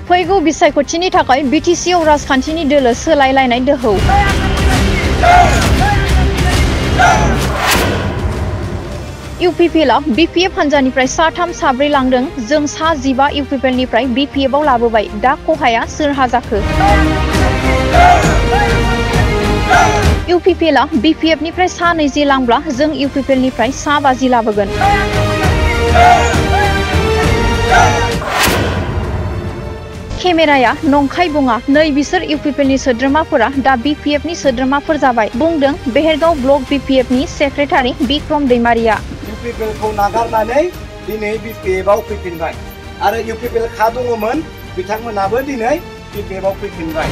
फैगौ बिसायख'थिनि थाखाय बिटिसिआव राजखान्थिनि दोलो सोलायलायनाय दोहौ। इउपिपिएलआ बिपिएफ हान्जानिफ्राय सा3 सा4 लांदों। जों सा15 इउपिपिएलनिफ्राय बिपिएफआव लाबोबाय। दा खहाया सोरहा जाखो? इउपिपिएलआ बिपिएफनिफ्राय सा20 लांब्ला जों इउपिपिएलनिफ्राय सा50 लाबोगोन। केमेराया नंखाय बुङा। नै बिसोर इउपिपिएलनि सोद्रोमाफोरा दा बिपिएफनि सोद्रोमाफोर जाबाय, बुंदों बेहेरगाव ब्लक बिपिएफनि सेक्रेटारि बिक्रम दैमारिया। इउपिपिएलखौ नागारनानै दिनै बिपिएफआव फैफिनबाय आरो इउपिपिएल खा दङमोन बिथांमोनाबो दिनै बिपिएफआव फैफिनबाय।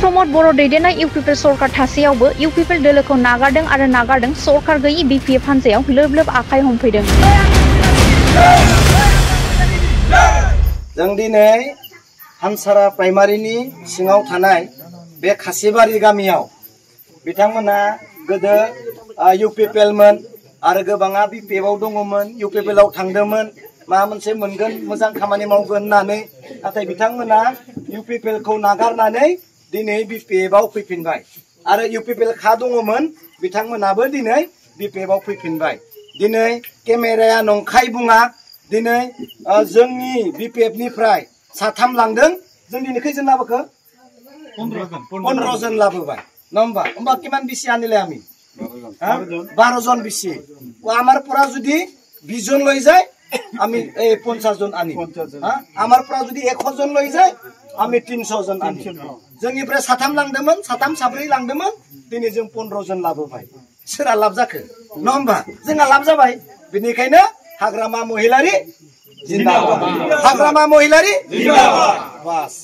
प्रमद बर' दैदेननाय इउपिपिएल सरकार थासेयावबो इउपिपिएल दोलोखौ नागारदों आरो नागारदों सरकार गैयि बिपिएफ हान्जायाव लोब लोब आखाइ हमफैदों। जों दिनै हानसारा प्राइमारिनि सिङाव थानाय बे खासिबारि गामियाव बिथांमोना गोदो इउपिपिएलमोन आरो गोबाङा बिपिएफआव दङमोन। इउपिपिएलआव थांदोंमोन माबा मोनसे मोनगोन मोजां खामानि मावगोन होननानै, नाथाय बिथांमोना इउपिपिएलखौ नागारनानै दिनै बिपिएफआव फैफिनबाय आरो इउपिपिएल खा दङमोन बिथांमोनाबो दिनै बिपिएफआव फैफिनबाय। दिनै केमेराया नंखाय बुङा। दिनै जोंनि बिपिएफनिफ्राय सा3 लांदों। जों दिनै खैजन लाबोखो? 15 जन लाबोबाय, नङा होमबा? होमबा किमान बिसि आनिले आमी 12 জন बिसि। আমার পৰা যদি 20 জন লৈ যায় আমি 50 জন আনি, আমার পৰা যদি 100 জন লৈ যায় আমি 300 জন আনি। जोंनिफ्राय सा3 लांदोंमोन, सा3 सा4 लांदोंमोन, दिनै जों 15 जन लाबोबाय। सोरहा लाब जाखो? नङा होमबा? जोंहा लाब जाबाय। बेनिखायनो हाग्रामा महिलारि जिन्दाबाद, हाग्रामा महिलारि जिन्दाबाद। बास।